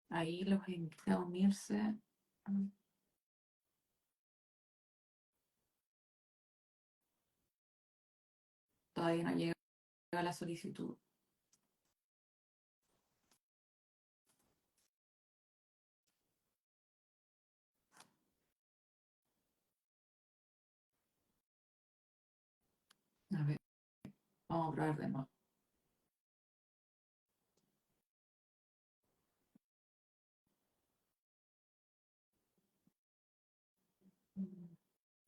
Ahí los invité a unirse. Todavía no llega la solicitud. A ver, vamos a probar de nuevo.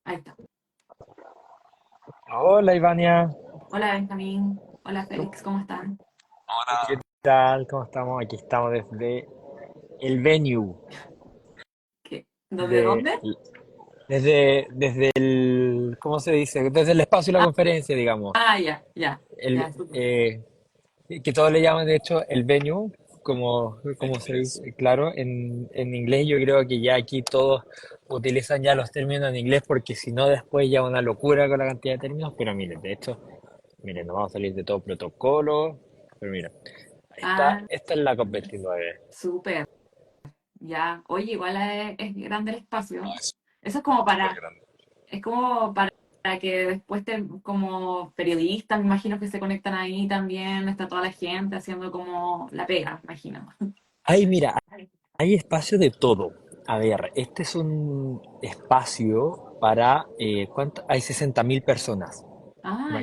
Ahí está. Hola, Ivania. Hola Benjamín. Hola Félix, ¿cómo están? ¿Qué tal? ¿Cómo estamos? Aquí estamos desde el venue, ¿Qué? ¿Desde de, dónde? desde el, ¿cómo se dice? Desde el espacio de la conferencia, digamos. Ya, ya, ya, El, súper. eh, que todos le llaman, de hecho, el venue, como se dice, claro, en inglés yo creo que ya aquí todos utilizan ya los términos en inglés porque si no después ya una locura con la cantidad de términos, pero miren, de hecho, miren, nos vamos a salir de todo protocolo, pero mira, ahí está, Ah, esta es la COP29. súper, ya. Oye, igual es grande el espacio. Eso es como para, es como para que después como periodistas, me imagino que se conectan ahí también, está toda la gente haciendo como la pega, me imagino. Ay, mira, hay espacio de todo. A ver, este es un espacio para, ¿cuánto? Hay 60.000 personas.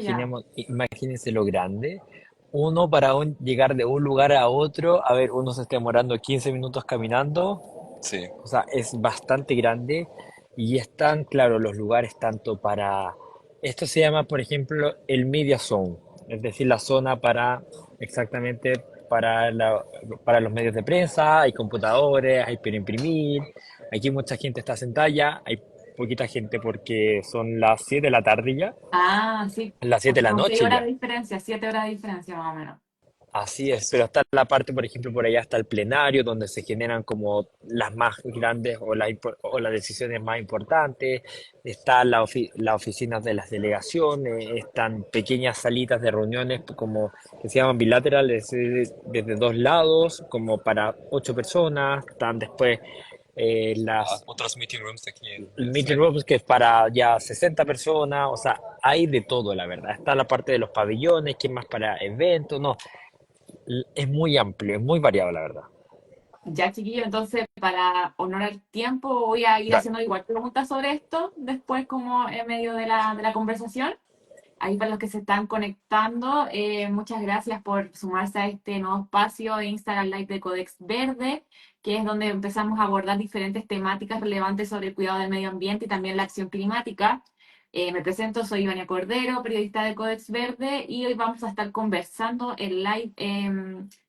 Ya. Imagínense lo grande. Uno para llegar de un lugar a otro, a ver, uno se está demorando 15 minutos caminando. Sí. O sea, es bastante grande y están, claro, los lugares tanto para... Esto se llama, por ejemplo, el Media Zone, es decir, la zona para exactamente para, para los medios de prensa, hay computadores, hay para imprimir, aquí mucha gente está sentada ya, hay poquita gente porque son las 7 de la tarde ya, Sí, las 7 de porque la son seis noche horas de ya. diferencia, 7 horas de diferencia más o menos. Así es, pero está la parte, por ejemplo, por allá está el plenario, donde se generan como las más grandes o las decisiones más importantes, está las oficinas de las delegaciones, están pequeñas salitas de reuniones como que se llaman bilaterales, desde dos lados, como para 8 personas, están después otros meeting rooms aquí el meeting rooms que es para ya 60 personas, o sea, hay de todo, la verdad. Está la parte de los pabellones, que es más para eventos, no, es muy amplio, es muy variado, la verdad. Ya, chiquillo, entonces para honrar el tiempo voy a ir Dale. haciendo igual preguntas sobre esto, después como en medio de la conversación. Ahí para los que se están conectando, muchas gracias por sumarse a este nuevo espacio de Instagram Live de Codex Verde, que es donde empezamos a abordar diferentes temáticas relevantes sobre el cuidado del medio ambiente y también la acción climática. Me presento, soy Ivania Cordero, periodista de Codex Verde, y hoy vamos a estar conversando en live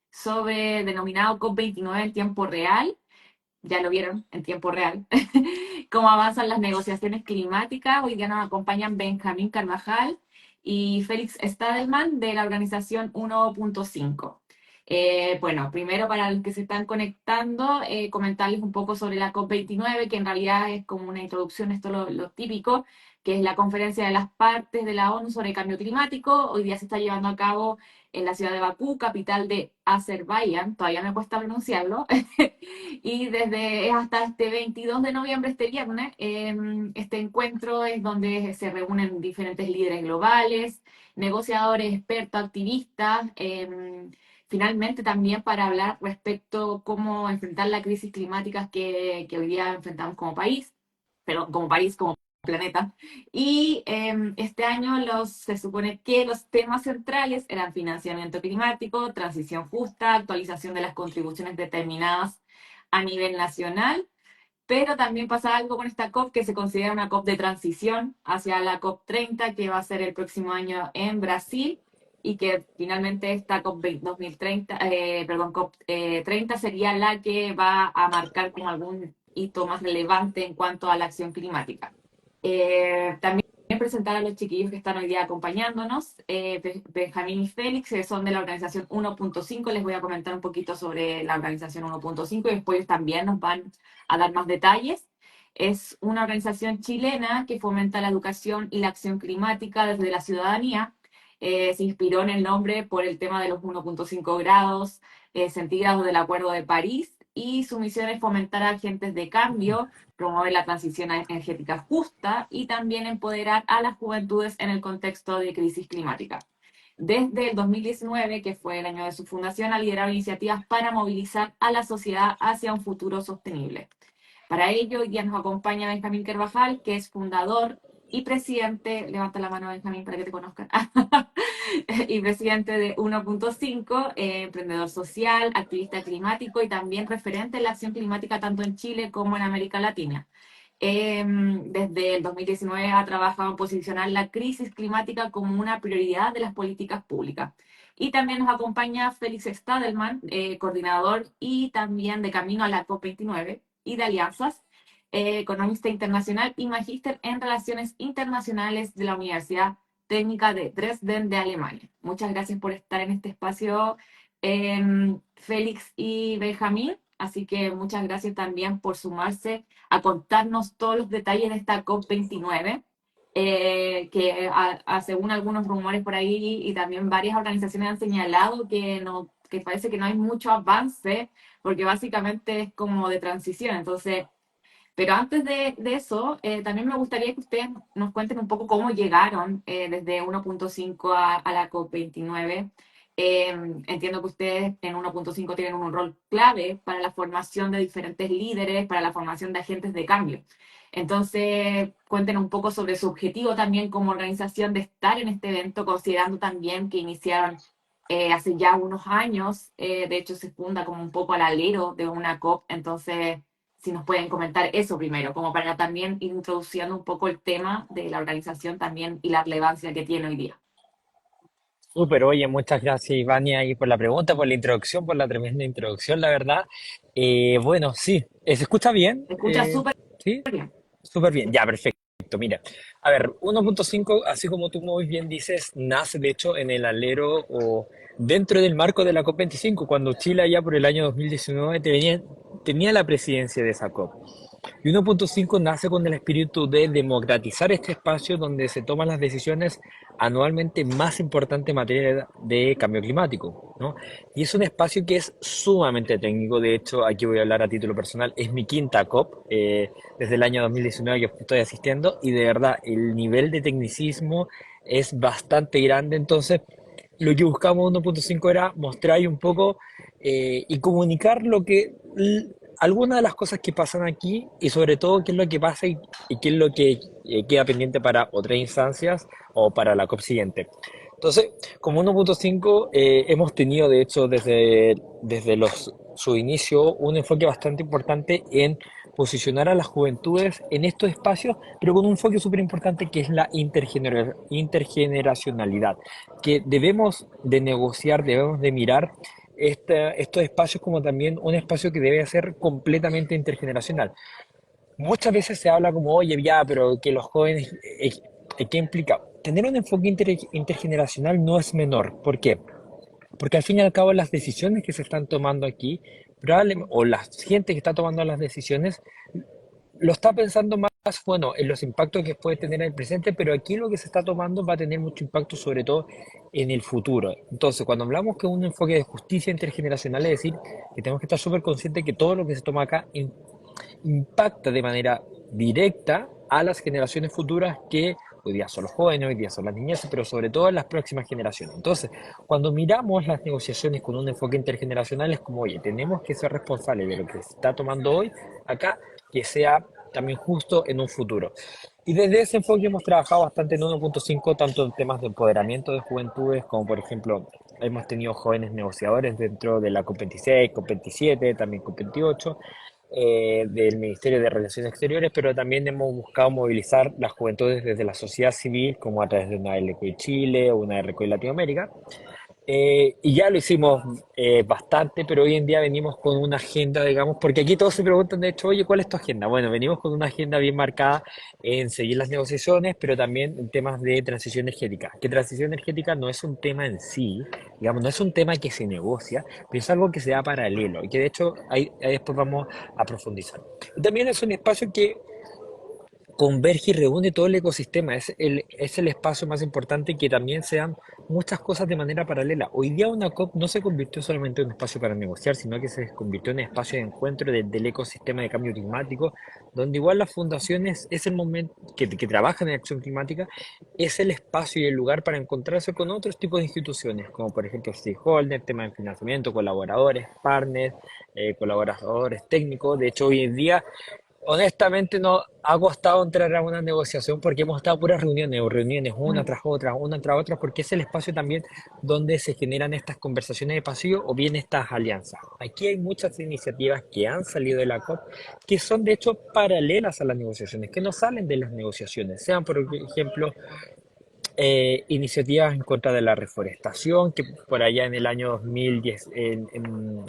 sobre denominado COP29 en tiempo real. Ya lo vieron en tiempo real, cómo avanzan las negociaciones climáticas. Hoy día nos acompañan Benjamín Carvajal y Félix Stadelman de la organización 1.5. Bueno, primero para los que se están conectando, comentarles un poco sobre la COP29, que en realidad es como una introducción, esto lo típico, que es la conferencia de las partes de la ONU sobre cambio climático. Hoy día se está llevando a cabo en la ciudad de Bakú, capital de Azerbaiyán, todavía me cuesta pronunciarlo, y desde hasta este 22 de noviembre, este viernes, este encuentro es donde se reúnen diferentes líderes globales, negociadores, expertos, activistas, finalmente también para hablar respecto a cómo enfrentar la crisis climática que hoy día enfrentamos como país, pero como país, como planeta. Y este año se supone que los temas centrales eran financiamiento climático, transición justa, actualización de las contribuciones determinadas a nivel nacional, pero también pasa algo con esta COP que se considera una COP de transición hacia la COP 30 que va a ser el próximo año en Brasil y que finalmente esta COP 2030, perdón, COP 30 sería la que va a marcar como algún hito más relevante en cuanto a la acción climática. También presentar a los chiquillos que están hoy día acompañándonos, Benjamín y Félix, que son de la organización 1.5. Les voy a comentar un poquito sobre la organización 1.5 y después ellos también nos van a dar más detalles. Es una organización chilena que fomenta la educación y la acción climática desde la ciudadanía. Se inspiró en el nombre por el tema de los 1.5 grados centígrados del Acuerdo de París y su misión es fomentar agentes de cambio, promover la transición energética justa y también empoderar a las juventudes en el contexto de crisis climática. Desde el 2019, que fue el año de su fundación, ha liderado iniciativas para movilizar a la sociedad hacia un futuro sostenible. Para ello, hoy día nos acompaña Benjamín Carvajal, que es fundador y presidente, levanta la mano Benjamín para que te conozcan, y presidente de 1.5, emprendedor social, activista climático y también referente en la acción climática tanto en Chile como en América Latina. Desde el 2019 ha trabajado en posicionar la crisis climática como una prioridad de las políticas públicas. Y también nos acompaña Félix Stadelman, coordinador y también de Camino a la COP29 y de Alianzas, economista internacional y magíster en Relaciones Internacionales de la Universidad Técnica de Dresden de Alemania. Muchas gracias por estar en este espacio, Félix y Benjamín. Así que muchas gracias también por sumarse a contarnos todos los detalles de esta COP29, según algunos rumores por ahí y también varias organizaciones han señalado que parece que no hay mucho avance, porque básicamente es como de transición. Entonces, pero antes de eso, también me gustaría que ustedes nos cuenten un poco cómo llegaron desde 1.5 a la COP29. Entiendo que ustedes en 1.5 tienen un rol clave para la formación de diferentes líderes, para la formación de agentes de cambio. Entonces, cuenten un poco sobre su objetivo también como organización de estar en este evento, considerando también que iniciaron hace ya unos años. De hecho, se funda como un poco al alero de una COP. Entonces, si nos pueden comentar eso primero, como para también ir introduciendo un poco el tema de la organización también y la relevancia que tiene hoy día. Súper, oye, muchas gracias, Ivani, ahí por la pregunta, por la introducción, por la tremenda introducción, la verdad. Bueno, sí, ¿se escucha bien? Se escucha súper ¿Sí? bien. Súper bien, ya, perfecto. Mira, a ver, 1.5, así como tú muy bien dices, nace de hecho en el alero o dentro del marco de la COP25, cuando Chile allá por el año 2019 tenía la presidencia de esa COP. Y 1.5 nace con el espíritu de democratizar este espacio donde se toman las decisiones anualmente más importantes en materia de cambio climático, ¿no? Y es un espacio que es sumamente técnico. De hecho, aquí voy a hablar a título personal, es mi quinta COP, desde el año 2019 que estoy asistiendo, y de verdad el nivel de tecnicismo es bastante grande. Entonces, lo que buscamos en 1.5 era mostrar un poco y comunicar algunas de las cosas que pasan aquí y sobre todo qué es lo que pasa y qué es lo que queda pendiente para otras instancias o para la COP siguiente. Entonces, como 1.5 hemos tenido de hecho su inicio un enfoque bastante importante en posicionar a las juventudes en estos espacios, pero con un enfoque súper importante que es la intergeneracionalidad, que debemos de negociar, debemos de mirar estos espacios como también un espacio que debe ser completamente intergeneracional. Muchas veces se habla como, oye, ya, pero que los jóvenes, ¿qué implica? Tener un enfoque intergeneracional no es menor. ¿Por qué? Porque al fin y al cabo las decisiones que se están tomando aquí, o la gente que está tomando las decisiones, lo está pensando más, bueno, en los impactos que puede tener en el presente, pero aquí lo que se está tomando va a tener mucho impacto sobre todo en el futuro. Entonces, cuando hablamos que un enfoque de justicia intergeneracional, es decir, que tenemos que estar súper conscientes que todo lo que se toma acá impacta de manera directa a las generaciones futuras que hoy día son los jóvenes, hoy día son las niñas, pero sobre todo en las próximas generaciones. Entonces, cuando miramos las negociaciones con un enfoque intergeneracional, es como, oye, tenemos que ser responsables de lo que se está tomando hoy acá, que sea también justo en un futuro. Y desde ese enfoque hemos trabajado bastante en 1.5, tanto en temas de empoderamiento de juventudes, como por ejemplo, hemos tenido jóvenes negociadores dentro de la COP26, COP27, también COP28, del Ministerio de Relaciones Exteriores, pero también hemos buscado movilizar las juventudes desde la sociedad civil, como a través de una LCOI Chile o una LCOI Latinoamérica, y ya lo hicimos bastante, pero hoy en día venimos con una agenda, digamos, porque aquí todos se preguntan, de hecho, oye, ¿cuál es tu agenda? Bueno, venimos con una agenda bien marcada en seguir las negociaciones, pero también en temas de transición energética. Que transición energética no es un tema en sí, digamos, no es un tema que se negocia, pero es algo que se da paralelo y que de hecho ahí después vamos a profundizar. Y también es un espacio que converge y reúne todo el ecosistema. Es el espacio más importante que también se dan muchas cosas de manera paralela. Hoy día una COP no se convirtió solamente en un espacio para negociar, sino que se convirtió en un espacio de encuentro del ecosistema de cambio climático, donde igual las fundaciones es el momento que trabajan en acción climática, es el espacio y el lugar para encontrarse con otros tipos de instituciones, como por ejemplo stakeholders, tema de financiamiento, colaboradores, partners, colaboradores técnicos. De hecho, hoy en día honestamente no ha costado entrar a una negociación porque hemos estado puras reuniones o reuniones Mm. una tras otra, porque es el espacio también donde se generan estas conversaciones de pasillo o bien estas alianzas. Aquí hay muchas iniciativas que han salido de la COP que son de hecho paralelas a las negociaciones, que no salen de las negociaciones, sean por ejemplo iniciativas en contra de la reforestación, que por allá en el año 2010, en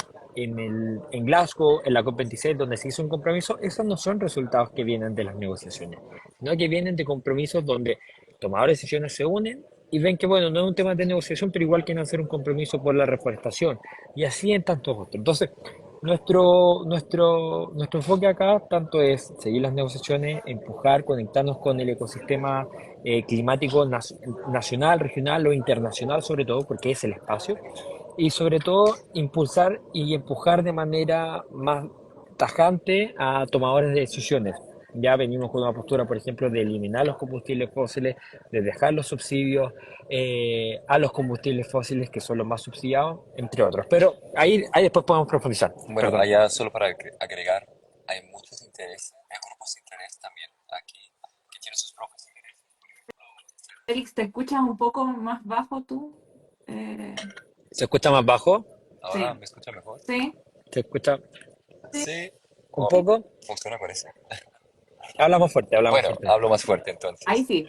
Glasgow, en la COP26, donde se hizo un compromiso, esos no son resultados que vienen de las negociaciones, sino que vienen de compromisos donde tomadores de decisiones se unen y ven que, bueno, no es un tema de negociación, pero igual quieren hacer un compromiso por la reforestación, y así en tantos otros. Entonces, nuestro enfoque acá tanto es seguir las negociaciones, empujar, conectarnos con el ecosistema climático nacional, regional o internacional sobre todo, porque es el espacio, y sobre todo impulsar y empujar de manera más tajante a tomadores de decisiones. Ya venimos con una postura, por ejemplo, de eliminar los combustibles fósiles, de dejar los subsidios a los combustibles fósiles, que son los más subsidiados, entre otros. Pero ahí después podemos profundizar. Bueno, Perdón. allá solo para agregar, hay muchos intereses, hay grupos de interés también aquí que tienen sus propios intereses. Félix, ¿te escuchas un poco más bajo tú? Eh, ¿Se escucha más bajo? Ahora sí, me escucha mejor. sí. ¿Se escucha Sí, un oh, poco? funciona con eso. Hablamos fuerte, hablamos Bueno, fuerte. hablo más fuerte Ahí entonces. sí.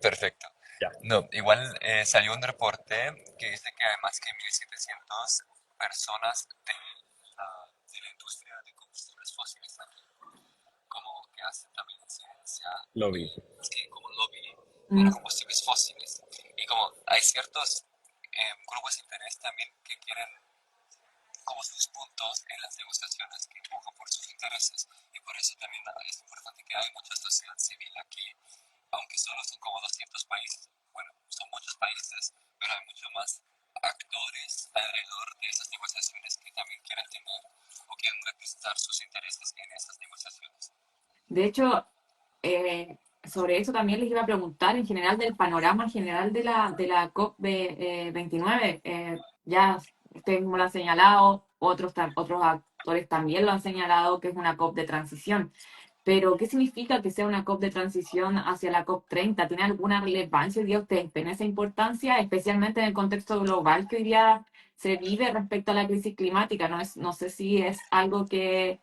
Perfecto. Ya. No, igual salió un reporte que dice que hay más que 1.700 personas de la industria de combustibles fósiles aquí, como que hacen también incidencia, Lo vi. sí, como lobby para Mm. combustibles fósiles. Y como hay ciertos grupos de interés también que quieren como sus puntos en las negociaciones, que empujan por sus intereses. Y por eso también es importante que hay mucha sociedad civil aquí, aunque solo son como 200 países. Bueno, son muchos países, pero hay mucho más actores alrededor de esas negociaciones que también quieren tener o quieren representar sus intereses en esas negociaciones. De hecho, sobre eso también les iba a preguntar en general del panorama general de la COP 29. Ya ustedes mismos lo han señalado, otros actores también lo han señalado, que es una COP de transición. Pero, ¿qué significa que sea una COP de transición hacia la COP 30? ¿Tiene alguna relevancia hoy día ustedes ven esa importancia, especialmente en el contexto global que hoy día se vive respecto a la crisis climática? No sé si es algo que,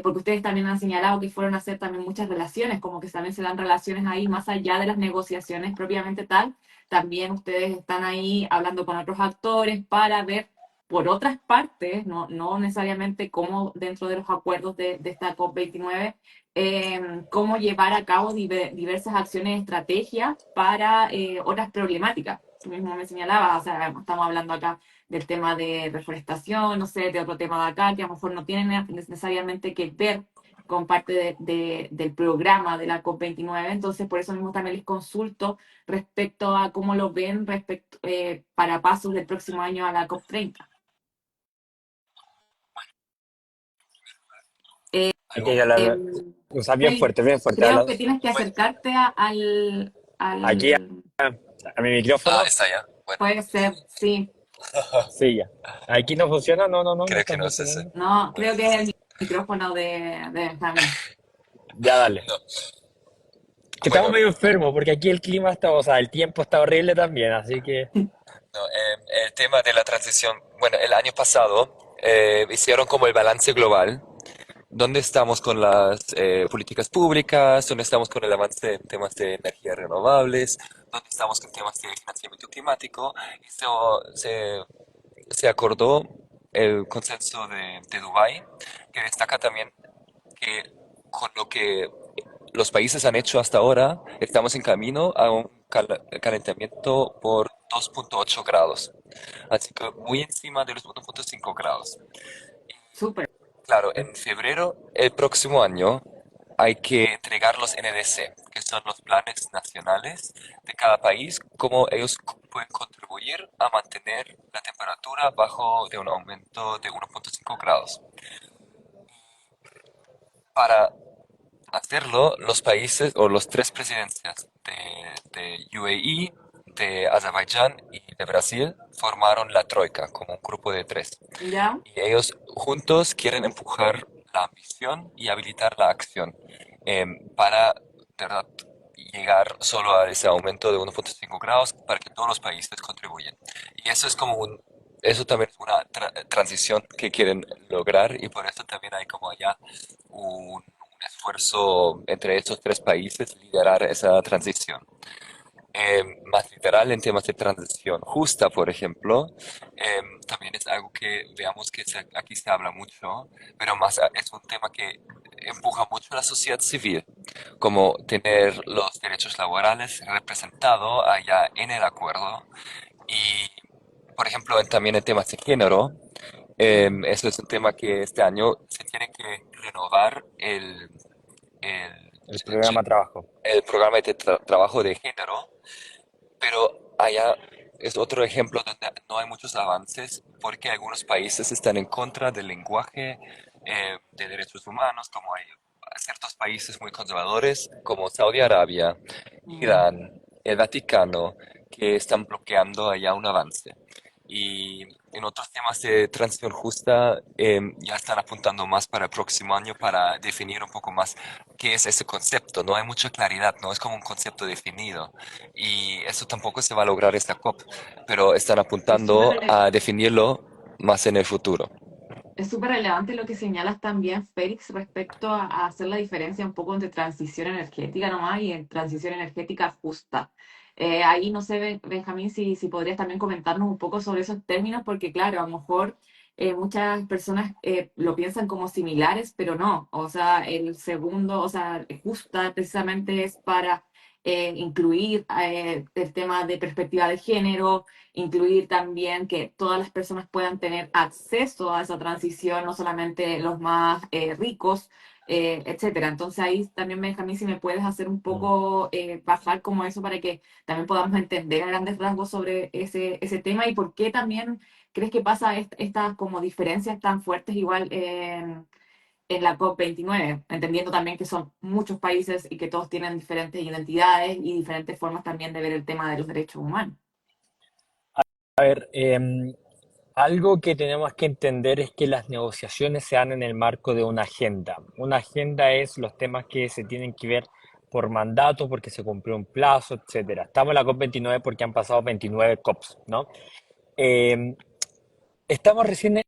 porque ustedes también han señalado que fueron a hacer también muchas relaciones, como que también se dan relaciones ahí más allá de las negociaciones propiamente tal. También ustedes están ahí hablando con otros actores para ver por otras partes, no necesariamente como dentro de los acuerdos de esta COP29, cómo llevar a cabo diversas acciones y estrategias para otras problemáticas. Tú mismo me señalabas, o sea, estamos hablando acá del tema de reforestación, no sé, de otro tema de acá, que a lo mejor no tienen necesariamente que ver con parte del programa de la COP29. Entonces, por eso mismo también les consulto respecto a cómo lo ven para pasos del próximo año a la COP30. Hay que Algo muy... hablar, Em, o sea, Félix, bien fuerte. creo Habla que tienes que Bueno, acercarte aquí al... a mi micrófono. está ya. Bueno, Puede ser, sí. Sí, ya. Aquí no funciona, no creo está que no es ese. funcionando. No, Bueno, creo que es el micrófono de Benjamín. Ya dale. no. Que estamos Bueno, medio enfermos porque aquí el clima está, o sea, el tiempo está horrible también, así que no, el tema de la transición, bueno, el año pasado hicieron como el balance global. ¿Dónde estamos con las políticas públicas? ¿Dónde estamos con el avance en temas de energías renovables? ¿Dónde estamos con temas de financiamiento climático? Eso se acordó el consenso de Dubái, que destaca también que con lo que los países han hecho hasta ahora, estamos en camino a un calentamiento por 2,8 grados. Así que muy encima de los 1,5 grados. Súper. Claro, en febrero el próximo año hay que entregar los NDC, que son los planes nacionales de cada país, cómo ellos pueden contribuir a mantener la temperatura bajo de un aumento de 1,5 grados. Para hacerlo, los países o los tres presidencias de UAE, de Azerbaiyán y de Brasil formaron la Troika como un grupo de tres. ¿Ya? Y ellos juntos quieren empujar la ambición y habilitar la acción para de verdad, llegar solo a ese aumento de 1,5 grados para que todos los países contribuyan. Y eso es como eso también es una transición que quieren lograr y por eso también hay como allá un esfuerzo entre estos tres países liderar esa transición. Más literal en temas de transición justa, por ejemplo, también es algo que veamos que aquí se habla mucho, pero más es un tema que empuja mucho a la sociedad civil, como tener los derechos laborales representados allá en el acuerdo y, por ejemplo, también en temas de género. Eso es un tema que este año se tiene que renovar el, El programa trabajo. el programa de trabajo de género, pero allá es otro ejemplo donde no hay muchos avances porque algunos países están en contra del lenguaje de derechos humanos, como hay ciertos países muy conservadores como Saudi Arabia, Mm. Irán, el Vaticano, que están bloqueando allá un avance. Y en otros temas de transición justa ya están apuntando más para el próximo año para definir un poco más qué es ese concepto. No hay mucha claridad, no es como un concepto definido. Y eso tampoco se va a lograr esta COP, pero están Es súper apuntando a definirlo más en el futuro. Es súper relevante lo que señalas también, Félix, respecto a hacer la diferencia un poco entre transición energética nomás y en transición energética justa. Ahí no sé, Benjamín, si podrías también comentarnos un poco sobre esos términos, porque claro, a lo mejor muchas personas lo piensan como similares, pero no. O sea, el segundo, o sea, justa precisamente es para incluir el tema de perspectiva de género, incluir también que todas las personas puedan tener acceso a esa transición, no solamente los más ricos, etcétera. Entonces ahí también, Benjamín, si me puedes hacer un Mm. poco bajar como eso para que también podamos entender a grandes rasgos sobre ese tema y por qué también crees que pasa estas como diferencias tan fuertes igual en la COP29, entendiendo también que son muchos países y que todos tienen diferentes identidades y diferentes formas también de ver el tema de los derechos humanos. A ver, algo que tenemos que entender es que las negociaciones se dan en el marco de una agenda. Una agenda es los temas que se tienen que ver por mandato, porque se cumplió un plazo, etcétera. Estamos en la COP29 porque han pasado 29 COPs, ¿no? Eh, Estamos recién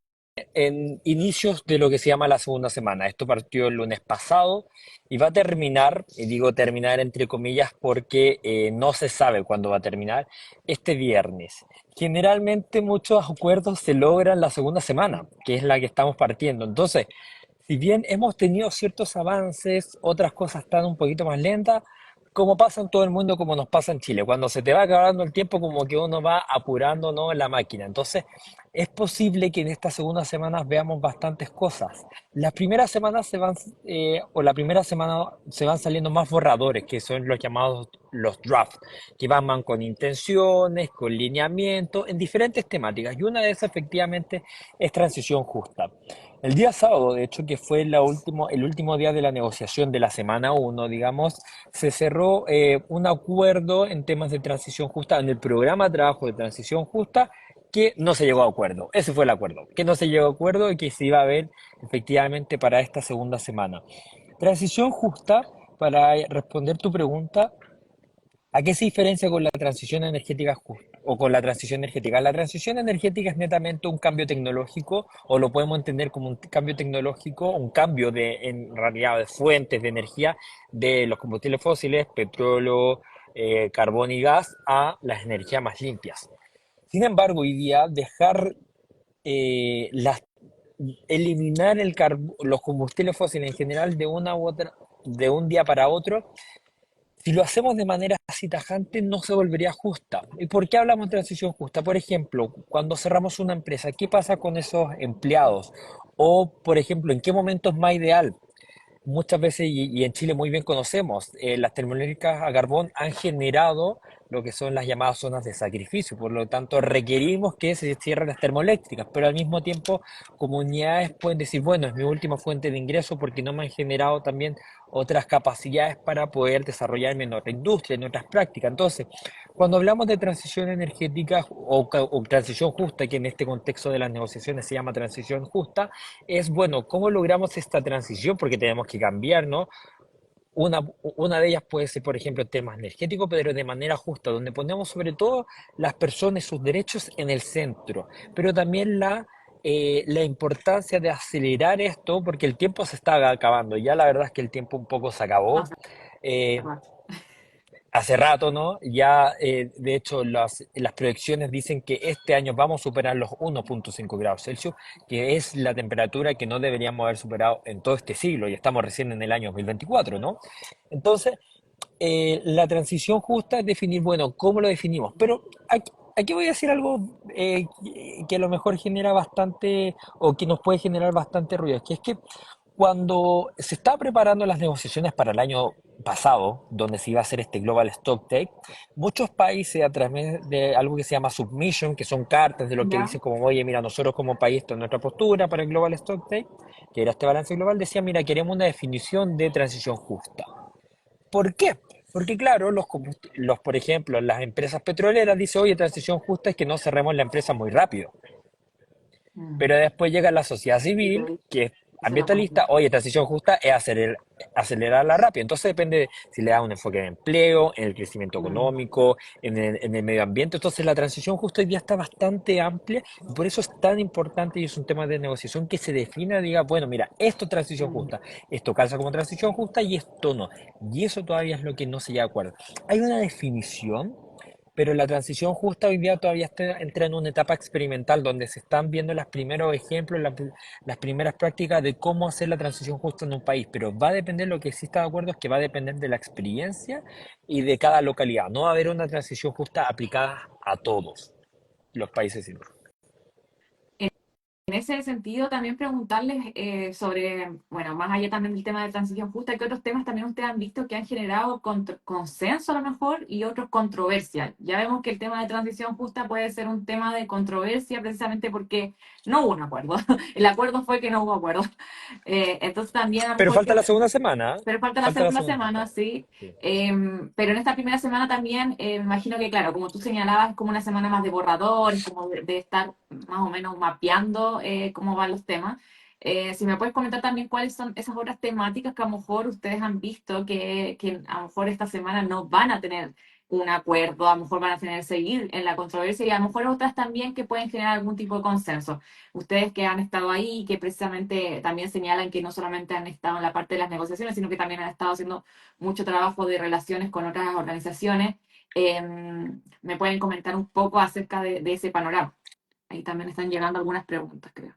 en inicios de lo que se llama la segunda semana. Esto partió el lunes pasado y va a terminar, y digo terminar entre comillas porque no se sabe cuándo va a terminar, este viernes. Generalmente muchos acuerdos se logran la segunda semana, que es la que estamos partiendo. Entonces, si bien hemos tenido ciertos avances, otras cosas están un poquito más lentas, como pasa en todo el mundo, como nos pasa en Chile. Cuando se te va acabando el tiempo, como que uno va apurando, ¿no?, la máquina. Entonces, es posible que en estas segundas semanas veamos bastantes cosas. Las primeras semanas o la primera semana se van saliendo más borradores, que son los llamados los drafts, que van con intenciones, con lineamientos, en diferentes temáticas. Y una de esas efectivamente es transición justa. El día sábado, de hecho, que fue el último día de la negociación de la semana uno, digamos, se cerró un acuerdo en temas de transición justa, en el programa de trabajo de transición justa, que no se llegó a acuerdo. Ese fue el acuerdo, que no se llegó a acuerdo y que se iba a ver efectivamente para esta segunda semana. Transición justa, para responder tu pregunta, ¿a qué se diferencia con la transición energética o con la transición energética? La transición energética es netamente un cambio tecnológico, o lo podemos entender como un cambio tecnológico, un cambio en realidad, de fuentes de energía de los combustibles fósiles, petróleo, carbón y gas, a las energías más limpias. Sin embargo, hoy día dejar eh, las, eliminar los combustibles fósiles en general de una u otra, de un día para otro, si lo hacemos de manera así tajante, no se volvería justa. ¿Y por qué hablamos de transición justa? Por ejemplo, cuando cerramos una empresa, ¿qué pasa con esos empleados? O, por ejemplo, ¿en qué momento es más ideal? muchas veces, y en Chile muy bien conocemos, las termoeléctricas a carbón han generado lo que son las llamadas zonas de sacrificio. Por lo tanto, requerimos que se cierren las termoeléctricas, pero al mismo tiempo comunidades pueden decir, bueno, es mi última fuente de ingreso porque no me han generado también otras capacidades para poder desarrollarme en otra industria, en otras prácticas. Entonces, cuando hablamos de transición energética o transición justa, que en este contexto de las negociaciones se llama transición justa, es bueno, ¿cómo logramos esta transición? Porque tenemos que cambiar, ¿no? Una de ellas puede ser, por ejemplo, temas energéticos, pero de manera justa, donde ponemos sobre todo las personas y sus derechos en el centro, pero también la importancia de acelerar esto, porque el tiempo se está acabando. Ya la verdad es que el tiempo un poco se No acabó. sé, Eh, perdón. Hace rato, ¿no? Ya, de hecho, las proyecciones dicen que este año vamos a superar los 1,5 grados Celsius, que es la temperatura que no deberíamos haber superado en todo este siglo, y estamos recién en el año 2024, ¿no? Entonces, la transición justa es definir, bueno, ¿cómo lo definimos? Pero aquí voy a decir algo que a lo mejor genera bastante, o que nos puede generar bastante ruido, que es que cuando se estaba preparando las negociaciones para el año pasado, donde se iba a hacer este Global Stock Take, muchos países a través de algo que se llama submission, que son cartas de lo que ¿Ya? dicen como, oye, mira, nosotros como país, esta es nuestra postura para el Global Stock Take, que era este balance global, decía, mira, queremos una definición de transición justa. ¿Por qué? Porque claro, por ejemplo, las empresas petroleras dicen, oye, transición justa es que no cerremos la empresa muy rápido. Mm. Pero después llega la sociedad Y te civil, dice que es lo ambientalista, mismo. oye, transición justa es acelerarla rápido. Entonces depende de si le da un enfoque en empleo, en el crecimiento Mm. económico, en el medio ambiente. Entonces la transición justa hoy día está bastante amplia y por eso es tan importante y es un tema de negociación que se defina, diga, bueno, mira, esto es transición Mm. justa, esto calza como transición justa y esto no. Y eso todavía es lo que no se llega a acuerdo. Hay una definición, pero la transición justa hoy día todavía entra en una etapa experimental donde se están viendo los primeros ejemplos, las primeras prácticas de cómo hacer la transición justa en un país. Pero va a depender, lo que sí está de acuerdo es que va a depender de la experiencia y de cada localidad. No va a haber una transición justa aplicada a todos los países. En ese sentido, también preguntarles sobre, bueno, más allá también del tema de transición justa, ¿qué otros temas también ustedes han visto que han generado consenso a lo mejor y otros controversia? Ya vemos que el tema de transición justa puede ser un tema de controversia precisamente porque no hubo un acuerdo. El acuerdo fue que no hubo acuerdo. Entonces también a lo Pero mejor falta que la segunda semana, ¿eh? pero falta la Falta la segunda segunda. semana, sí. Sí. Pero en esta primera semana también, me imagino que, claro, como tú señalabas, es como una semana más de borrador, es como de estar más o menos mapeando cómo van los temas. Si me puedes comentar también cuáles son esas otras temáticas que a lo mejor ustedes han visto que a lo mejor esta semana no van a tener un acuerdo, a lo mejor van a tener que seguir en la controversia y a lo mejor otras también que pueden generar algún tipo de consenso. Ustedes que han estado ahí, que precisamente también señalan que no solamente han estado en la parte de las negociaciones, sino que también han estado haciendo mucho trabajo de relaciones con otras organizaciones, me pueden comentar un poco acerca de ese panorama. Ahí también están llegando algunas preguntas, creo.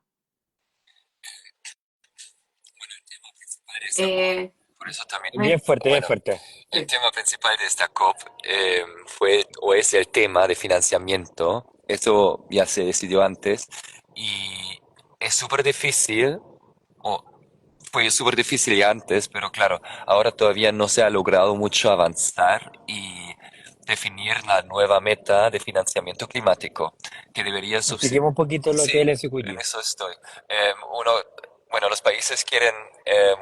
Eh, Por eso también, Bien fuerte, bien bueno, fuerte. el sí, tema principal de esta COP fue o es el tema de financiamiento. Eso ya se decidió antes y es súper difícil, o fue súper difícil ya antes, pero claro, ahora todavía no se ha logrado mucho avanzar y definir la nueva meta de financiamiento climático que debería subsidiar. Expliquemos un poquito lo que Sí, es el en SQG. eso estoy. Uno, bueno, los países quieren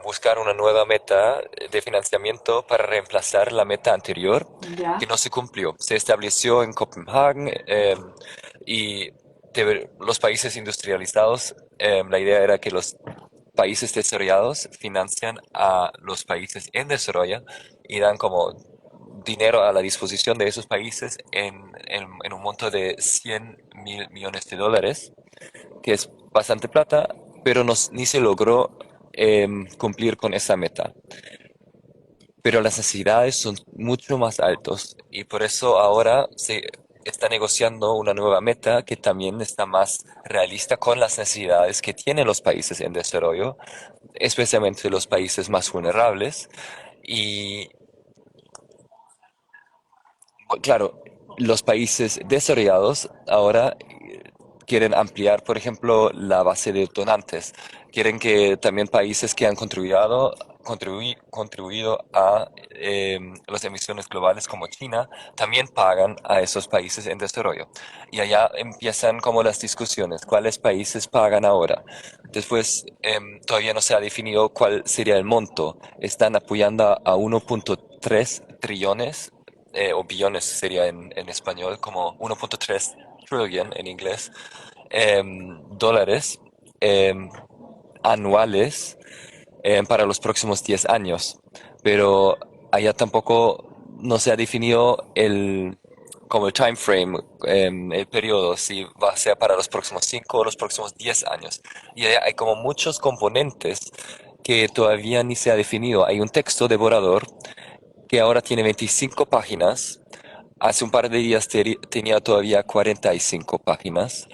buscar una nueva meta de financiamiento para reemplazar la meta anterior que ya, no se cumplió. Se estableció en Copenhague y los países industrializados, la idea era que los países desarrollados financian a los países en desarrollo y dan como dinero a la disposición de esos países en un monto de 100.000 millones de dólares, que es bastante plata, pero ni se logró cumplir con esa meta. Pero las necesidades son mucho más altas y por eso ahora se está negociando una nueva meta que también está más realista con las necesidades que tienen los países en desarrollo, especialmente los países más vulnerables. Y claro, los países desarrollados ahora quieren ampliar, por ejemplo, la base de donantes. Quieren que también países que han contribuido contribuido a las emisiones globales como China, también pagan a esos países en desarrollo. Y allá empiezan como las discusiones, ¿cuáles países pagan ahora? Después, todavía no se ha definido cuál sería el monto. Están apoyando a 1.3 trillones, o billones sería en español, como 1.3 trillion en inglés, dólares em, anuales para los próximos 10 años. Pero allá tampoco no se ha definido como el time frame, el periodo, si va a ser para los próximos 5 o los próximos 10 años. Y hay como muchos componentes que todavía ni se ha definido. Hay un texto de borrador que ahora tiene 25 páginas. Hace un par de días tenía todavía 45 páginas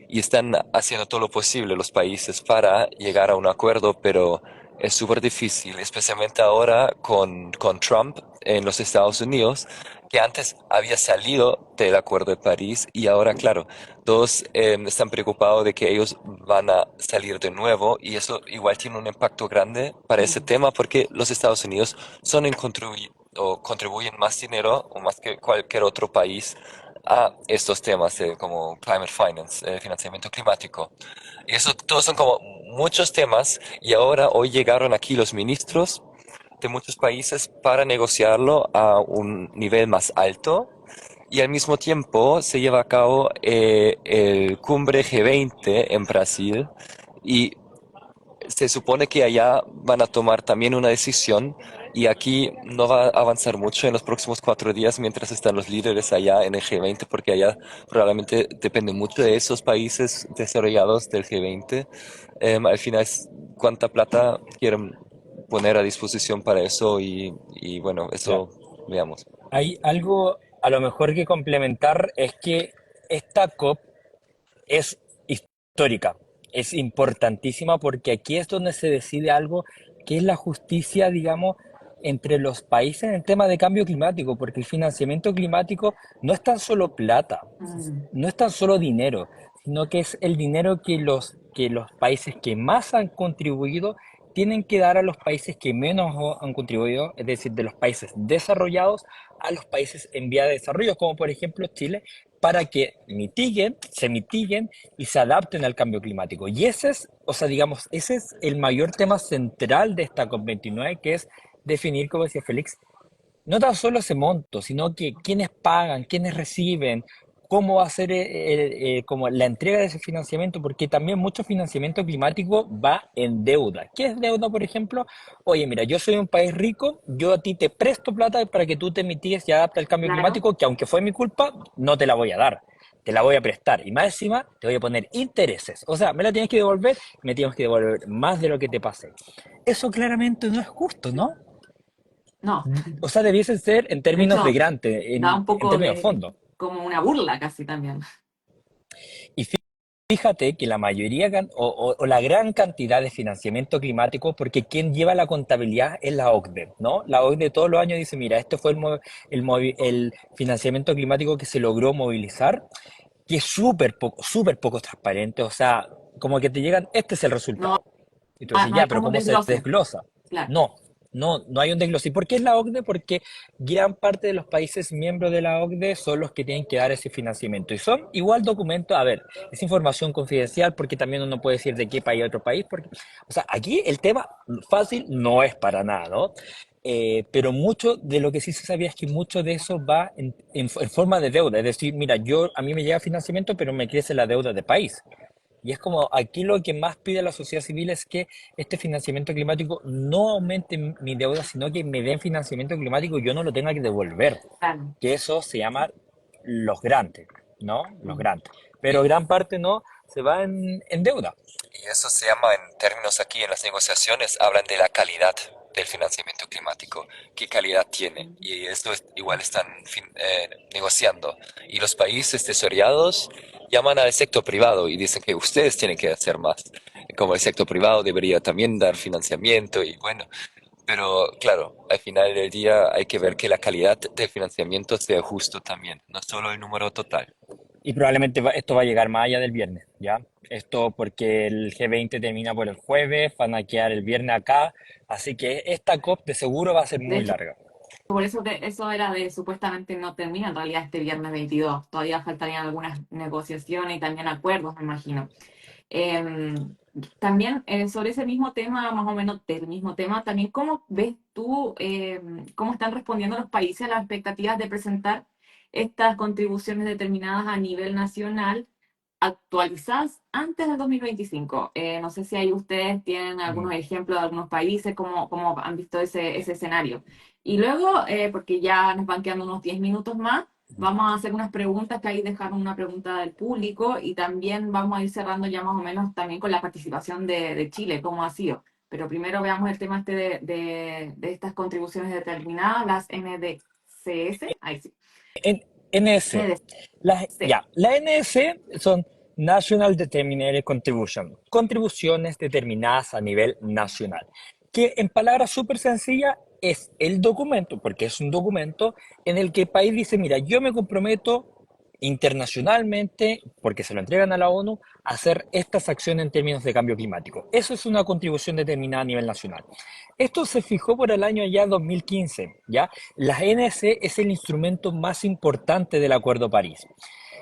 y están haciendo todo lo posible los países para llegar a un acuerdo, pero es súper difícil, especialmente ahora con Trump en los Estados Unidos, que antes había salido del Acuerdo de París y ahora, claro, todos están preocupados de que ellos van a salir de nuevo y eso igual tiene un impacto grande para ese Mm. tema porque los Estados Unidos son o contribuyen más dinero o más que cualquier otro país a estos temas como climate finance, financiamiento climático. Y eso todos son como muchos temas y ahora hoy llegaron aquí los ministros de muchos países para negociarlo a un nivel más alto y al mismo tiempo se lleva a cabo el cumbre G20 en Brasil y se supone que allá van a tomar también una decisión y aquí no va a avanzar mucho en los próximos 4 días mientras están los líderes allá en el G20 porque allá probablemente depende mucho de esos países desarrollados del G20. Al final es cuánta plata quieren poner a disposición para eso y bueno, Claro. eso veamos. Hay algo a lo mejor que complementar, es que esta COP es histórica, es importantísima porque aquí es donde se decide algo que es la justicia, digamos, entre los países en el tema de cambio climático, porque el financiamiento climático no es tan solo plata, Mm. no es tan solo dinero, sino que es el dinero que los países que más han contribuido tienen que dar a los países que menos han contribuido, es decir, de los países desarrollados a los países en vía de desarrollo, como por ejemplo Chile, para que mitiguen y se adapten al cambio climático. Y ese es, o sea, digamos, ese es el mayor tema central de esta COP29, que es definir, como decía Félix, no tan solo ese monto, sino que quiénes pagan, quiénes reciben, cómo va a ser como la entrega de ese financiamiento, porque también mucho financiamiento climático va en deuda. ¿Qué es deuda, por ejemplo? Oye, mira, yo soy un país rico, yo a ti te presto plata para que tú te mitigues y adaptes al cambio Claro. climático, que aunque fue mi culpa, no te la voy a dar. Te la voy a prestar y más encima te voy a poner intereses. O sea, me la tienes que devolver, me tienes que devolver más de lo que te pasé. Eso claramente no es justo, ¿no? No, O sea, debiese ser en de términos de hecho, grante, da un en poco términos de de fondo. como una burla casi también. Y fíjate que la mayoría o la gran cantidad de financiamiento climático, porque quien lleva la contabilidad es la OCDE, ¿no? La OCDE todos los años dice, mira, este fue el financiamiento climático que se logró movilizar, que es súper poco transparente, o sea, como que te llegan, este es el No, resultado. Y tú dices, no ya, hay pero como un ¿cómo se desglose. desglosa? Claro. No, no hay un desglose. ¿Y por qué es la OCDE? Porque gran parte de los países miembros de la OCDE son los que tienen que dar ese financiamiento. Y son igual documentos, a ver, es información confidencial porque también uno puede decir de qué país a otro país. Porque, o sea, aquí el tema fácil no es para nada, ¿no? Pero mucho de lo que sí se sabía es que mucho de eso va en forma de deuda. Es decir, mira, a mí me llega financiamiento, pero me crece la deuda de país. Y es como aquí lo que más pide la sociedad civil es que este financiamiento climático no aumente mi deuda, sino que me den financiamiento climático y yo no lo tenga que devolver. Claro. Que eso se llama los grantes, ¿no? Los Mm. grantes. Pero gran parte no se va en deuda. Y eso se llama, en términos aquí en las negociaciones, hablan de la calidad del financiamiento climático, qué calidad tiene. Y esto igual están negociando. Y los países desarrollados llaman al sector privado y dicen que ustedes tienen que hacer más. Como el sector privado debería también dar financiamiento y bueno. Pero claro, al final del día hay que ver que la calidad del financiamiento sea justo también, no solo el número total. Y probablemente esto va a llegar más allá del viernes, ¿ya? Esto porque el G20 termina por el jueves, van a quedar el viernes acá, así que esta COP de seguro va a ser De muy hecho, larga. por eso eso era de supuestamente no termina en realidad este viernes 22. Todavía faltarían algunas negociaciones y también acuerdos, me imagino. Eh, También sobre ese mismo tema, más o menos del mismo tema, también cómo ves tú cómo están respondiendo los países a las expectativas de presentar estas contribuciones determinadas a nivel nacional actualizadas antes del 2025. No sé si ahí ustedes tienen Mm. algunos ejemplos de algunos países, cómo han visto ese escenario. Y luego, porque ya nos van quedando unos 10 minutos más, vamos a hacer unas preguntas, que ahí dejaron una pregunta del público y también vamos a ir cerrando ya más o menos también con la participación de Chile, cómo ha sido. Pero primero veamos el tema este de estas contribuciones determinadas, las NDCS. Ahí sí. En- NS. NDC. La NS son National Determined Contribution, contribuciones determinadas a nivel nacional, que en palabras súper sencillas es el documento, porque es un documento en el que el país dice, mira, yo me comprometo internacionalmente, porque se lo entregan a la ONU, a hacer estas acciones en términos de cambio climático. Eso es una contribución determinada a nivel nacional. Esto se fijó por el año ya 2015, ¿ya? La NC es el instrumento más importante del Acuerdo París.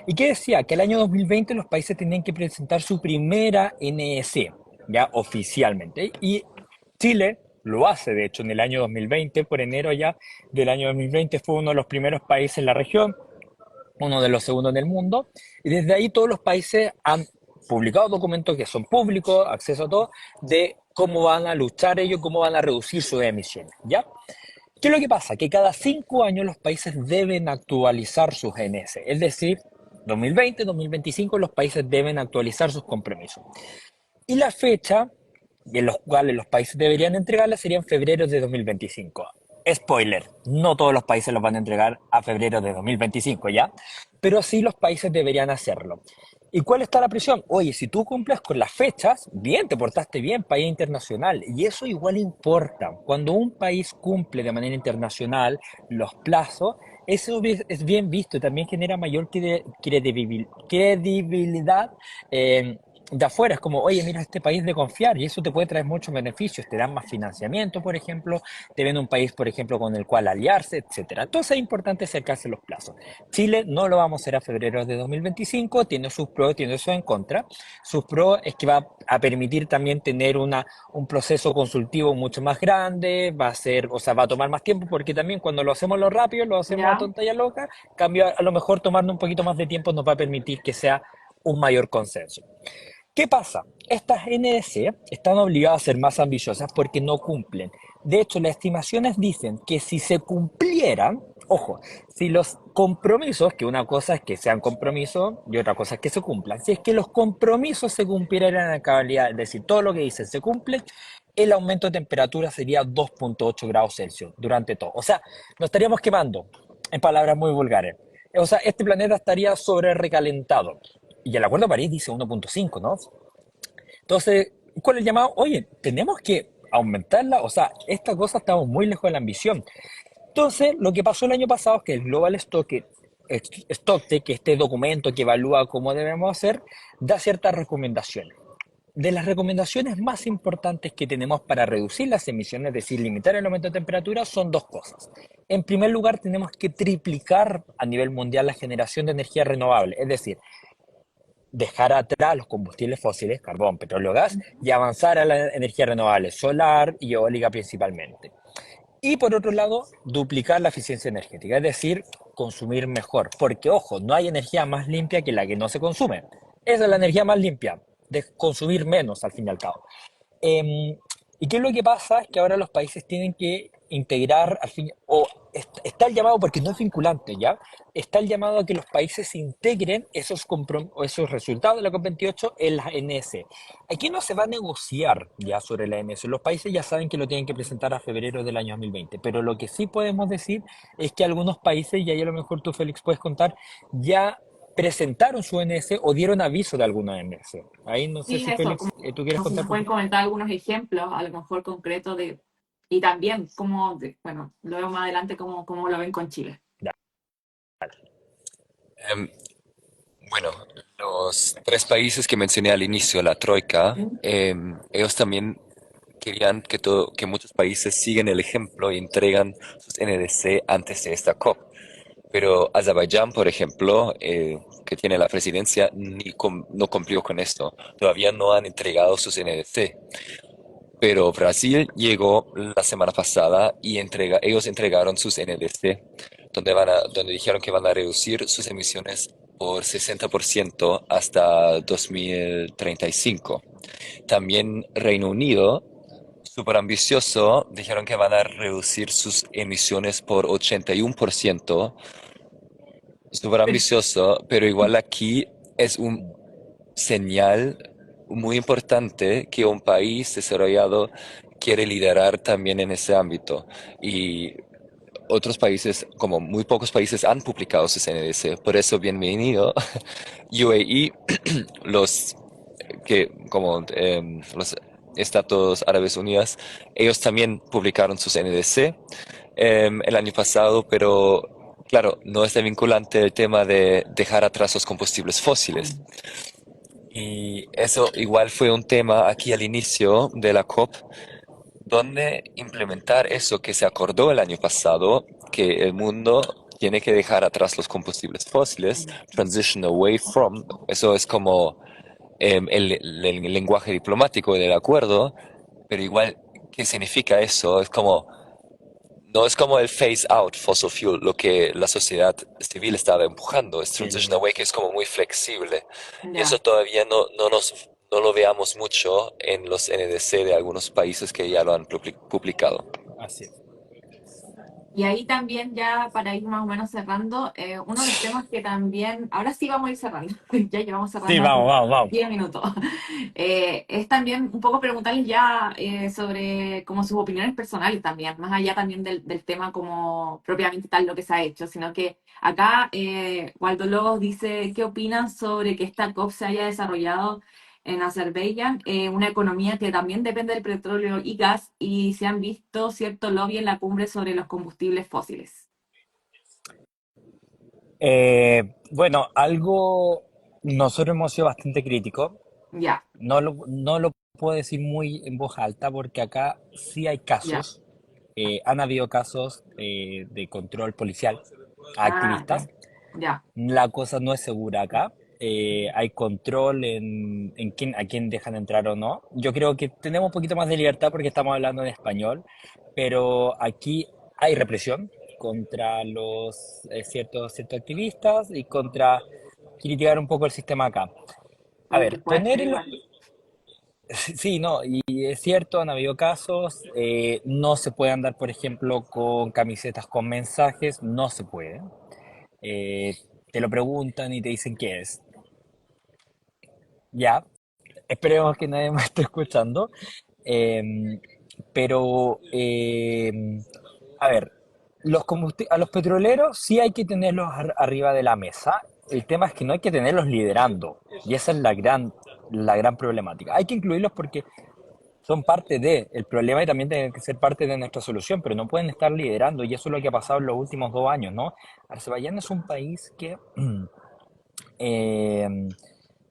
¿Y qué decía? Que el año 2020 los países tenían que presentar su primera NEC, ya oficialmente. Y Chile lo hace, de hecho, en el año 2020, por enero ya del año 2020, fue uno de los primeros países en la región, uno de los segundos en el mundo. Y desde ahí todos los países han publicado documentos que son públicos, acceso a todo, de cómo van a luchar ellos, cómo van a reducir sus emisiones, ¿ya? ¿Qué es lo que pasa? Que cada 5 años los países deben actualizar sus GNS, es decir, 2020, 2025 los países deben actualizar sus compromisos. Y la fecha en los cuales los países deberían entregarla sería en febrero de 2025. Spoiler, no todos los países los van a entregar a febrero de 2025, ¿ya? Pero sí los países deberían hacerlo. ¿Y cuál está la presión? Oye, si tú cumples con las fechas, bien, te portaste bien, país internacional. Y eso igual importa. Cuando un país cumple de manera internacional los plazos, eso es bien visto y también genera mayor credibilidad de afuera. Es como, oye, mira, este país de confiar y eso te puede traer muchos beneficios. Te dan más financiamiento, por ejemplo, te ven un país, por ejemplo, con el cual aliarse, etcétera. Entonces es importante acercarse los plazos. Chile no lo vamos a hacer a febrero de 2025, tiene sus pros, tiene sus en contra. Sus pros es que va a permitir también tener un proceso consultivo mucho más grande, va a ser, o sea, va a tomar más tiempo porque también cuando lo hacemos lo rápido, lo hacemos a ¿Ya? tonta y a loca, cambio a lo mejor tomarnos un poquito más de tiempo nos va a permitir que sea un mayor consenso. ¿Qué pasa? Estas NDC están obligadas a ser más ambiciosas porque no cumplen. De hecho, las estimaciones dicen que si se cumplieran, ojo, si los compromisos, que una cosa es que sean compromisos y otra cosa es que se cumplan, si es que los compromisos se cumplieran a cabalidad, es decir, todo lo que dicen se cumple, el aumento de temperatura sería 2,8 grados Celsius durante todo. O sea, nos estaríamos quemando, en palabras muy vulgares. O sea, este planeta estaría sobre recalentado. Y el Acuerdo de París dice 1,5, ¿no? Entonces, ¿cuál es el llamado? Oye, tenemos que aumentarla, o sea, esta cosa estamos muy lejos de la ambición. Entonces, lo que pasó el año pasado es que el Global Stocktake, que este documento que evalúa cómo debemos hacer, da ciertas recomendaciones. De las recomendaciones más importantes que tenemos para reducir las emisiones, es decir, limitar el aumento de temperatura, son dos cosas. En primer lugar, tenemos que triplicar a nivel mundial la generación de energía renovable, es decir, dejar atrás los combustibles fósiles, carbón, petróleo, gas, y avanzar a la energía renovable, solar y eólica principalmente. Y por otro lado, duplicar la eficiencia energética, es decir, consumir mejor. Porque, ojo, no hay energía más limpia que la que no se consume. Esa es la energía más limpia, de consumir menos al fin y al cabo. ¿Y qué es lo que pasa? Es que ahora los países tienen que integrar, al fin, o está el llamado, porque no es vinculante, ¿ya? Está el llamado a que los países integren esos resultados de la COP28 en la NS. Aquí no se va a negociar ya sobre la NS. Los países ya saben que lo tienen que presentar a febrero del año 2020. Pero lo que sí podemos decir es que algunos países, y ahí a lo mejor tú, Félix, puedes contar, ya presentaron su NS o dieron aviso de alguna NS. Ahí no sé Sí, si eso, Félix, tú quieres como si contar nos un pueden poquito. comentar algunos ejemplos, a lo mejor concretos y también cómo, bueno, luego más adelante cómo lo ven con Chile. Dale. Em, Bueno, los tres países que mencioné al inicio, la Troika, ¿Mm? ellos también querían que muchos países sigan el ejemplo y entregan sus NDC antes de esta COP. Pero Azerbaiyán, por ejemplo, que tiene la presidencia, no cumplió con esto. Todavía no han entregado sus NDC. Pero Brasil llegó la semana pasada y ellos entregaron sus NDC, donde dijeron que van a reducir sus emisiones por 60% hasta 2035. También Reino Unido, súper ambicioso, dijeron que van a reducir sus emisiones por 81%. Súper ambicioso, pero igual aquí es un señal muy importante que un país desarrollado quiere liderar también en ese ámbito. Y otros países, como muy pocos países, han publicado sus NDC. Por eso, bienvenido. UAE, los como los Estados Árabes Unidos, ellos también publicaron sus NDC el año pasado, pero claro, no está vinculante el tema de dejar atrás los combustibles fósiles. Y eso igual fue un tema aquí al inicio de la COP, donde implementar eso que se acordó el año pasado, que el mundo tiene que dejar atrás los combustibles fósiles, transition away from, eso es como el lenguaje diplomático del acuerdo, pero igual, ¿qué significa eso? No es como el phase out fossil fuel, lo que la sociedad civil estaba empujando, es transition El- away, que es como muy flexible. Y eso Ya. todavía no lo veamos mucho en los NDC de algunos países que ya lo han publicado. Así es. Y ahí también ya para ir más o menos cerrando, uno de los temas que también, ahora sí vamos a ir cerrando, ya llevamos Sí, cerrando vamos, hace vamos, vamos. 10 minutos, es también un poco preguntarles ya sobre como sus opiniones personales también, más allá también del tema como propiamente tal lo que se ha hecho, sino que acá Waldo Lobos dice, ¿qué opinan sobre que esta COP se haya desarrollado en Azerbaiyán, una economía que también depende del petróleo y gas, y se han visto cierto lobby en la cumbre sobre los combustibles fósiles? Bueno, algo nosotros hemos sido bastante críticos. Ya, No lo puedo decir muy en voz alta porque acá sí hay ya. casos, han habido casos de control policial a Ah, activistas. ya. La cosa no es segura acá. Hay control en a quién dejan entrar o no. Yo creo que tenemos un poquito más de libertad porque estamos hablando en español, pero aquí hay represión contra los ciertos activistas y contra criticar un poco el sistema acá. A Oye, qué ver, fuerte, igual. sí, no, y es cierto, han habido casos, no se puede andar, por ejemplo, con camisetas con mensajes, no se puede. Eh, Te lo preguntan y te dicen qué es. Ya, esperemos que nadie me esté escuchando. Em, pero, a ver, a los petroleros sí hay que tenerlos arriba de la mesa. El tema es que no hay que tenerlos liderando. Y esa es la gran problemática. Hay que incluirlos porque son parte del problema y también tienen que ser parte de nuestra solución, pero no pueden estar liderando. Y eso es lo que ha pasado en los últimos 2 años, ¿no? Azerbaiyán es un país que eh,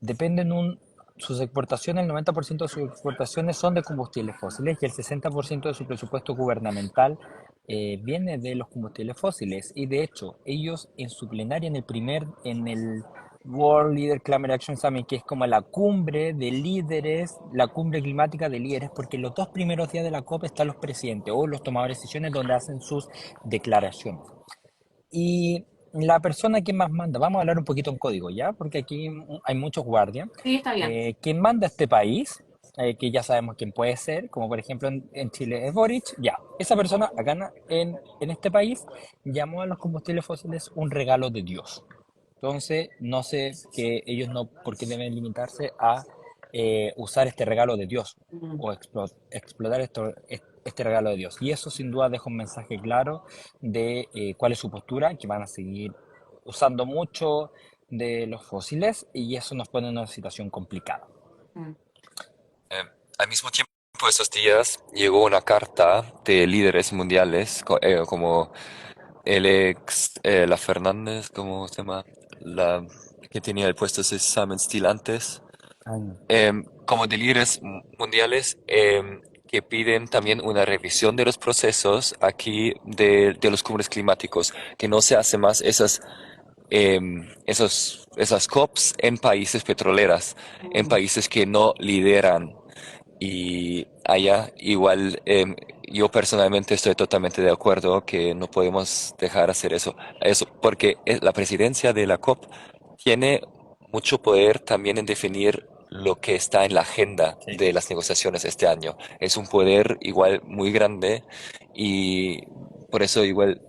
dependen sus exportaciones, el 90% de sus exportaciones son de combustibles fósiles y el 60% de su presupuesto gubernamental viene de los combustibles fósiles. Y de hecho, ellos en su plenaria, en el World Leader Climate Action Summit, que es como la cumbre de líderes, la cumbre climática de líderes, porque los 2 primeros días de la COP están los presidentes o los tomadores de decisiones donde hacen sus declaraciones. Y la persona que más manda, vamos a hablar un poquito en código, ¿ya? Porque aquí hay muchos guardias. Sí, está bien. Quien manda este país, que ya sabemos quién puede ser, como por ejemplo en Chile es Boric, ya. Esa persona acá en este país llamó a los combustibles fósiles un regalo de Dios. Entonces, no sé que ellos no, por qué deben limitarse a usar este regalo de Dios Mm. o explotar este regalo de Dios. Y eso sin duda deja un mensaje claro de cuál es su postura, que van a seguir usando mucho de los fósiles y eso nos pone en una situación complicada. Mm. Eh, Al mismo tiempo, estos días llegó una carta de líderes mundiales, como el ex, la Fernández, ¿cómo se llama? La que tenía el puesto de Simon Steele antes, Ah, no. como de líderes mundiales que piden también una revisión de los procesos aquí de los cumbres climáticos, que no se hace más esas COPs en países petroleras, en Mm. países que no lideran. Y allá igual yo personalmente estoy totalmente de acuerdo que no podemos dejar hacer eso, porque la presidencia de la COP tiene mucho poder también en definir lo que está en la agenda Sí. de las negociaciones este año. Es un poder igual muy grande y por eso igual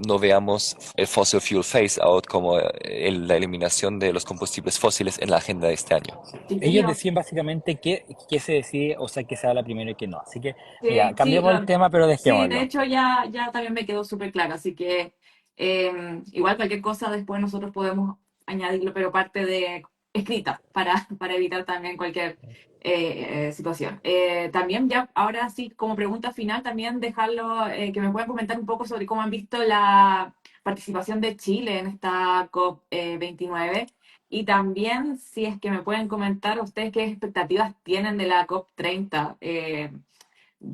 no veamos el fossil fuel phase out como la eliminación de los combustibles fósiles en la agenda de este año. Sí. Ellos Chiquillos, deciden básicamente qué se decide, o sea, qué se habla primero y qué no. Así que, mira, sí, sí, cambiemos el tema, pero sí, de dejémoslo. hecho ya también me quedó súper claro, así que igual cualquier cosa después nosotros podemos añadirlo, pero parte de escrita para evitar también cualquier situación. También ya, ahora sí, como pregunta final, también dejarlo, que me puedan comentar un poco sobre cómo han visto la participación de Chile en esta COP 29 y también si es que me pueden comentar ustedes qué expectativas tienen de la COP 30,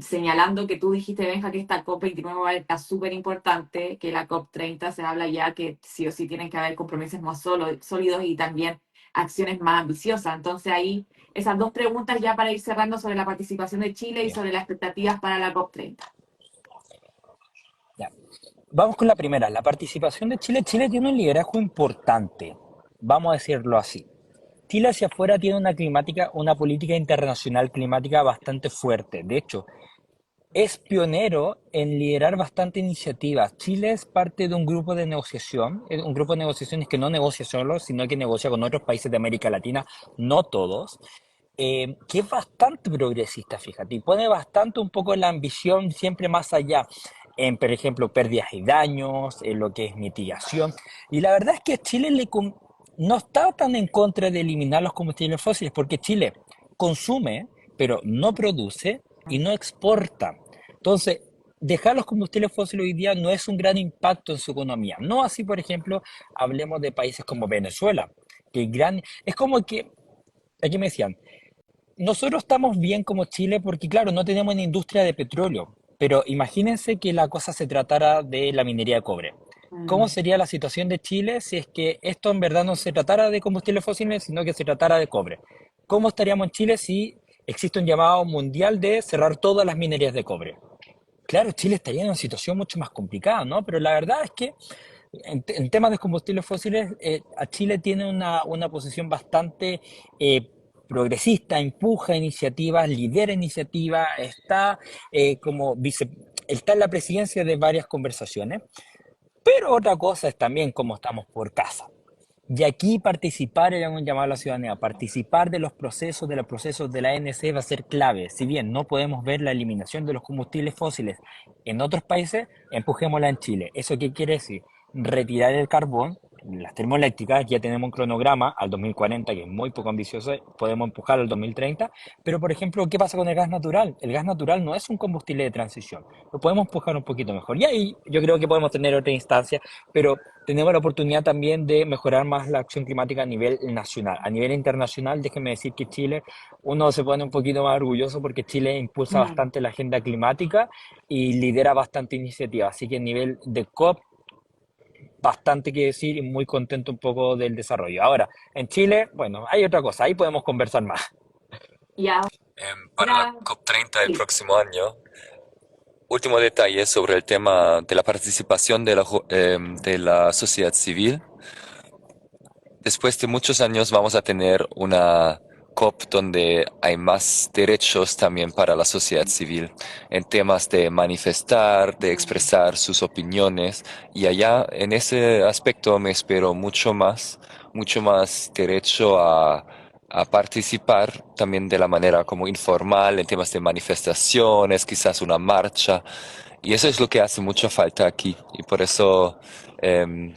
señalando que tú dijiste, Benja, que esta COP 29 es súper importante, que la COP 30 se habla ya que sí o sí tienen que haber compromisos más sólidos y también acciones más ambiciosas. Entonces ahí esas dos preguntas ya para ir cerrando sobre la participación de Chile y Sí. sobre las expectativas para la COP 30. Ya. Vamos con la primera, la participación de Chile. Chile tiene un liderazgo importante, vamos a decirlo así. Chile hacia afuera tiene una política internacional climática bastante fuerte. De hecho, es pionero en liderar bastante iniciativas. Chile es parte de un grupo de negociación, un grupo de negociaciones que no negocia solo, sino que negocia con otros países de América Latina, no todos, que es bastante progresista, fíjate, y pone bastante un poco la ambición siempre más allá, en, por ejemplo, pérdidas y daños, en lo que es mitigación. Y la verdad es que no está tan en contra de eliminar los combustibles fósiles, porque Chile consume, pero no produce y no exporta. Entonces, dejar los combustibles fósiles hoy día no es un gran impacto en su economía. No así, por ejemplo, hablemos de países como Venezuela, es como que, aquí me decían, nosotros estamos bien como Chile porque, claro, no tenemos una industria de petróleo, pero imagínense que la cosa se tratara de la minería de cobre. ¿Cómo Mm, sería la situación de Chile si es que esto en verdad no se tratara de combustibles fósiles, sino que se tratara de cobre? ¿Cómo estaríamos en Chile si existe un llamado mundial de cerrar todas las minerías de cobre? Claro, Chile estaría en una situación mucho más complicada, ¿no? Pero la verdad es que en temas de combustibles fósiles, a Chile tiene una posición bastante progresista, empuja iniciativas, lidera iniciativas, está en la presidencia de varias conversaciones. Pero otra cosa es también cómo estamos por casa. Y aquí participar, era un llamado a la ciudadanía, participar de los procesos de la ANC va a ser clave. Si bien no podemos ver la eliminación de los combustibles fósiles en otros países, empujémosla en Chile. ¿Eso qué quiere decir? Retirar el carbón, las termoeléctricas, ya tenemos un cronograma al 2040 que es muy poco ambicioso, podemos empujar al 2030, pero por ejemplo, ¿qué pasa con el gas natural? El gas natural no es un combustible de transición, lo podemos empujar un poquito mejor. Y ahí yo creo que podemos tener otra instancia, pero tenemos la oportunidad también de mejorar más la acción climática a nivel nacional. A nivel internacional, déjenme decir que Chile, uno se pone un poquito más orgulloso porque Chile impulsa mm. bastante la agenda climática y lidera bastante iniciativas. Así que a nivel de COP, bastante que decir y muy contento un poco del desarrollo. Ahora, en Chile, bueno, hay otra cosa, ahí podemos conversar más. Y Para la ahora, COP 30 del sí. próximo año, último detalle sobre el tema de la participación de la sociedad civil. Después de muchos años vamos a tener una COP donde hay más derechos también para la sociedad civil en temas de manifestar, de Mm, expresar sus opiniones. Y allá en ese aspecto me espero mucho más derecho a participar también de la manera como informal en temas de manifestaciones, quizás una marcha. Y eso es lo que hace mucha falta aquí. Y por eso,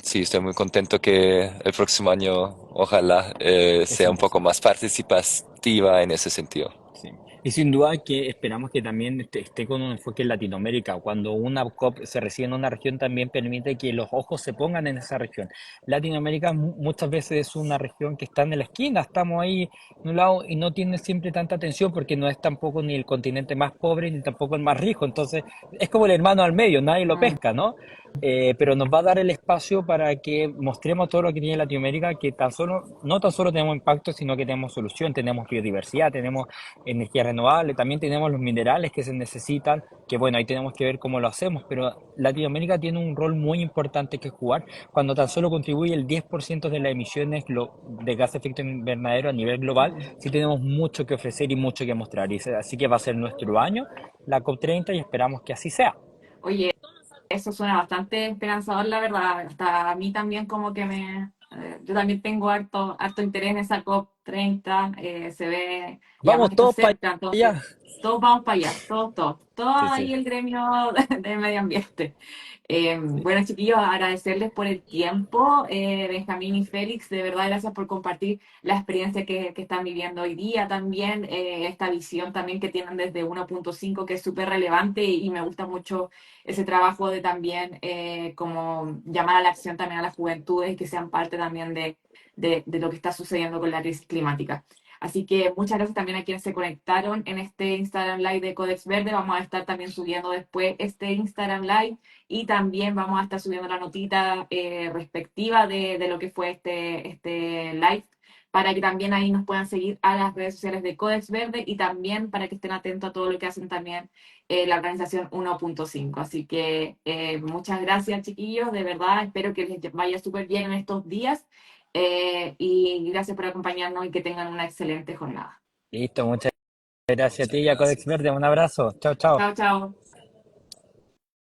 sí, estoy muy contento que el próximo año, ojalá, Es sea un poco interesante. más participativa en ese sentido. Sí. Y sin duda que esperamos que también esté con un enfoque en Latinoamérica. Cuando una COP se recibe en una región, también permite que los ojos se pongan en esa región. Latinoamérica muchas veces es una región que está en la esquina, estamos ahí en un lado y no tiene siempre tanta atención porque no es tampoco ni el continente más pobre ni tampoco el más rico. Entonces es como el hermano al medio, nadie lo Mm. pesca, ¿no? Pero nos va a dar el espacio para que mostremos todo lo que tiene Latinoamérica, que no tan solo tenemos impacto, sino que tenemos solución, tenemos biodiversidad, tenemos energía renovable, también tenemos los minerales que se necesitan, que bueno, ahí tenemos que ver cómo lo hacemos, pero Latinoamérica tiene un rol muy importante que jugar cuando tan solo contribuye el 10% de las emisiones de gas de efecto invernadero a nivel global, Mm. sí tenemos mucho que ofrecer y mucho que mostrar, así que va a ser nuestro año, la COP30, y esperamos que así sea. Oye, eso suena bastante esperanzador, la verdad. Hasta a mí también como que yo también tengo harto interés en esa COP30. Se ve, y además Vamos que está todos para cerca, entonces allá. todos vamos para allá, todos Sí, sí. ahí el gremio de medio ambiente. Sí. Bueno, chiquillos, agradecerles por el tiempo, Benjamín y Félix, de verdad gracias por compartir la experiencia que están viviendo hoy día también, esta visión también que tienen desde 1.5 que es súper relevante y me gusta mucho ese trabajo de también como llamar a la acción también a las juventudes y que sean parte también de lo que está sucediendo con la crisis climática. Así que muchas gracias también a quienes se conectaron en este Instagram Live de Codex Verde. Vamos a estar también subiendo después este Instagram Live y también vamos a estar subiendo la notita respectiva de lo que fue este live para que también ahí nos puedan seguir a las redes sociales de Codex Verde y también para que estén atentos a todo lo que hacen también la organización 1.5. Así que muchas gracias, chiquillos, de verdad, espero que les vaya súper bien en estos días y gracias por acompañarnos y que tengan una excelente jornada. Listo, muchas gracias a Muchas ti y a Codex gracias. Verde, un abrazo, chao, chao. Chao, chao.